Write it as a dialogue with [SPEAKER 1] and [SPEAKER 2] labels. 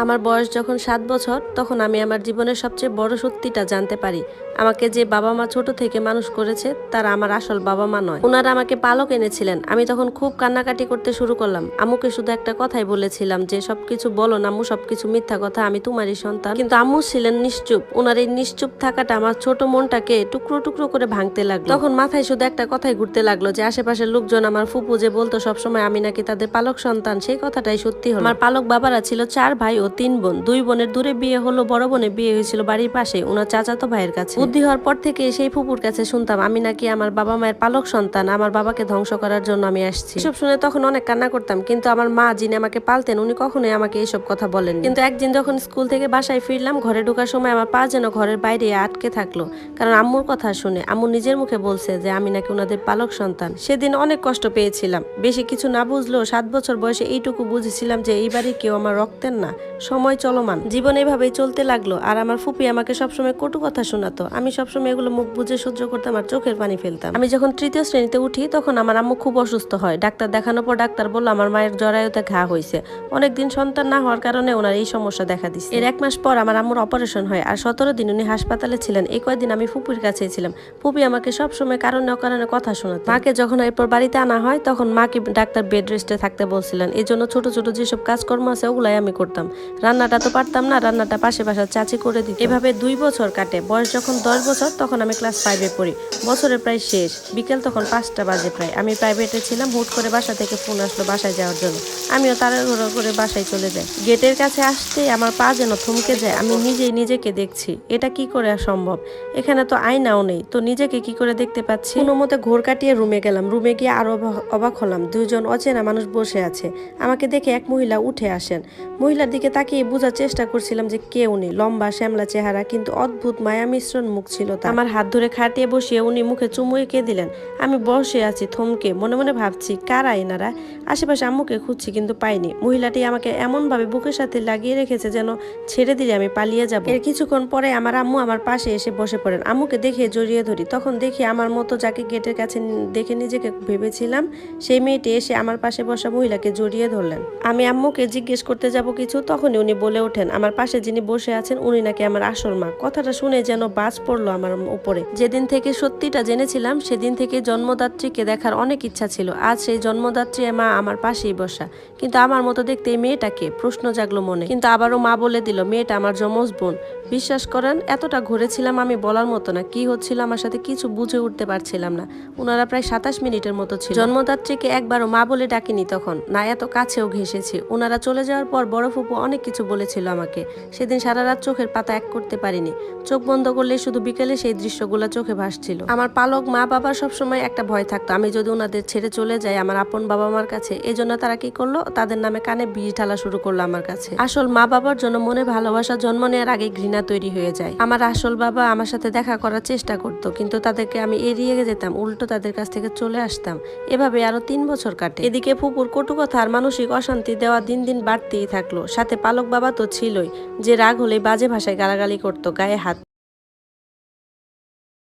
[SPEAKER 1] আমার বয়স যখন 7 বছর তখন আমি আমার জীবনের সবচেয়ে বড় সত্যিটা জানতে পারি। আমাকে যে বাবা মা ছোট থেকে মানুষ করেছে তারা আমার আসল বাবা মা নয়। ওনারা আমাকে পালক এনেছিলেন। আমি তখন খুব কান্নাকাটি করতে শুরু করলাম। আম্মুকে শুধু একটা কথাই বলেছিলাম যে সবকিছু বলো না আম্মু, সবকিছু মিথ্যা কথা, আমি তোমারই সন্তান। কিন্তু আম্মু ছিলেন নিশ্চুপ। ওনার এই নিশ্চুপ থাকাটা আমার ছোট মনটাকে টুকরো টুকরো করে ভাঙতে লাগলো। তখন মাথায় শুধু একটা কথাই ঘুরতে লাগলো যে আশেপাশের লোকজন, আমার ফুপু যে বলতো সবসময় আমি নাকি তাদের পালক সন্তান, সেই কথাটাই সত্যি হলো। আমার পালক বাবারা ছিল 4 ভাই ও 3 বোন। 2 বোনের দূরে বিয়ে হলো, বড় বোনের বিয়ে হয়েছিল বাড়ির পাশে ওনার চাচাতো ভাইয়ের কাছে। বুদ্ধি হওয়ার পর থেকে সেই ফুপুর কাছে শুনতাম আমি নাকি আমার বাবা মায়ের পালক সন্তান, আমার বাবাকে ধ্বংস করার জন্য আমি আসছি। এসব শুনে তখন অনেক কান্না করতাম, কিন্তু আমার মা যিনি আমাকে পালতেন উনি কখনোই আমাকে এইসব কথা বলেন। কিন্তু একদিন যখন স্কুল থেকে বাসায় ফিরলাম, ঘরে ঢোকার সময় আমার পা যেন ঘরের বাইরে আটকে থাকলো, কারণ আম্মুর কথা শুনে। আম্মু নিজের মুখে বলছে যে আমি নাকি ওনাদের পালক সন্তান। সেদিন অনেক কষ্ট পেয়েছিলাম। বেশি কিছু না বুঝলেও 7 বছর বয়সে এইটুকু বুঝেছিলাম যে এই বাড়ির কেউ আমার রক্তের না। সময় চলমান, জীবন এইভাবেই চলতে লাগলো। আর আমার ফুপি আমাকে সবসময় কটু কথা শোনাতো। আমি সবসময় এগুলো মুখ বুঝে সহ্য করতাম আর চোখের পানি ফেলতাম। আমি যখন 3য় শ্রেণীতে উঠি তখন আমার আম্মু খুব অসুস্থ হয়। ডাক্তার দেখানোর পর ডাক্তার বলল আমার মায়ের জরায়ুতে ঘা হয়েছে। অনেকদিন সন্তান না হওয়ার কারণে ওনার এই সমস্যা দেখা দিচ্ছে। এর 1 মাস পর আমার আম্মুর অপারেশন হয় আর 17 দিন উনি হাসপাতালে ছিলেন। এই কয়দিন আমি ফুপির কাছেই ছিলাম। ফুপি আমাকে সবসময় কারণে অকারণে কথা শোনাতো। মাকে যখন এরপর বাড়িতে আনা হয় তখন মাকে ডাক্তার বেড রেস্টে থাকতে বলছিলেন। এই জন্য ছোট ছোট যেসব কাজকর্ম আছে ওগুলাই আমি করতাম। রান্নাটা তো পারতাম না, রান্নাটা পাশে বাসার চাচি করে দিত। এভাবে 2 বছর কাটে। বয়স যখন 10 বছর তখন আমি ক্লাস 5-এ পড়ি। বছরের প্রায় শেষ, বিকেল তখন 5টা বাজে প্রায়। আমি প্রাইভেটে ছিলাম। হুট করে বাসা থেকে ফোন আসলো বাসায় যাওয়ার জন্য। আমিও তাড়াহুড়ো করে বাসায় চলে যাই। গেটের কাছে আসতেই আমার পা যেন থমকে যায়। আমি নিজেই নিজেকে দেখছি, এটা কি করে সম্ভব? এখানে তো আয়নাও নেই, তো নিজেকে কি করে দেখতে পাচ্ছি? কোনো মতে ঘোর কাটিয়ে রুমে গেলাম। রুমে গিয়ে আরো অবাক হলাম। 2 জন অচেনা মানুষ বসে আছে। আমাকে দেখে এক মহিলা উঠে আসেন। মহিলার দিকে তাকিয়ে বোঝার চেষ্টা করছিলাম যে কে উনি। লম্বা শ্যামলা চেহারা, কিন্তু অদ্ভুত মায়া মিশ্রণ মুখ ছিল তার। আমার হাত ধরে খাটিয়ে বসিয়ে উনি মুখে চুমু এঁকে দিলেন। আমি বসে আছি থমকে, মনে মনে ভাবছি কারা এনারা। আশেপাশে আম্মুকে খুঁজছি কিন্তু পাইনি। মহিলাটি আমাকে এমন ভাবে বুকের সাথে লাগিয়ে রেখেছে যেন ছেড়ে দিলে আমি পালিয়ে যাব। এর কিছুক্ষণ পরে আমার আম্মু আমার পাশে এসে বসে পড়েন। আম্মুকে দেখে জড়িয়ে ধরি। তখন দেখি আমার মতো যাকে গেটের কাছে দেখে নিজেকে ভেবেছিলাম সেই মেয়েটি এসে আমার পাশে বসা মহিলাকে জড়িয়ে ধরলেন। আমি আম্মুকে জিজ্ঞেস করতে যাব কিছু, তখনই উনি বলে ওঠেন আমার পাশে যিনি বসে আছেন উনি নাকি আমার আসল মা। কথাটা শুনে যেন বাজ পড়লো আমার উপরে। যেদিন থেকে সত্যিটা জেনেছিলাম সেদিন থেকে জন্মদাত্রীকে দেখার অনেক ইচ্ছা ছিল। আজ সেই জন্মদাত্রী মা আমার পাশেই বসা। কিন্তু আমার মতো দেখতে এই মেয়েটাকে, প্রশ্ন জাগলো মনে। কিন্তু আবারও মা বলে দিল মেয়েটা আমার যমজ বোন। বিশ্বাস করেন এতটা ঘুরেছিলাম আমি বলার মতো না। কি হচ্ছিল আমার সাথে কিছু বুঝে উঠতে পারছিলাম না। ওনারা প্রায় 27 মিনিটের মতো ছিল। জন্মদাত্রীকে একবারও মা বলে ডাকিনি তখন, না এত কাছেও ঘেঁষেছি। ওনারা চলে যাওয়ার পর বড় ফুপু অনেক কিছু বলেছিল আমাকে। সেদিন সারা রাত চোখের পাতা এক করতে পারিনি। চোখ বন্ধ করলে শুধু বিকেলে সেই দৃশ্যগুলো চোখে ভাসছিল। আমার পালক মা বাবার সবসময় একটা ভয় থাকতো আমি যদি ওনাদের ছেড়ে চলে যাই আমার আপন বাবা মার কাছে। এই জন্য তারা কি করলো, তাদের নামে কানে বিষ ঢালা শুরু করলো আমার কাছে। আসল মা বাবার জন্য মনে ভালোবাসা জন্ম নেওয়ার আগে ঘৃণা তৈরি হয়ে যায়। আমার আসল বাবা আমার সাথে দেখা করার চেষ্টা করতো, কিন্তু তাদেরকে আমি এড়িয়ে যেতাম, উল্টো তাদের কাছ থেকে চলে আসতাম। এভাবে আরো 3 বছর কাটে। এদিকে ফুপুর কটু কথা আর মানসিক অশান্তি দেওয়া দিন দিন বাড়তেই থাকলো। সাথে পালক বাবা তো ছিলই, যে রাগ হলে বাজে ভাষায় গালাগালি করতো, গায়ে হাত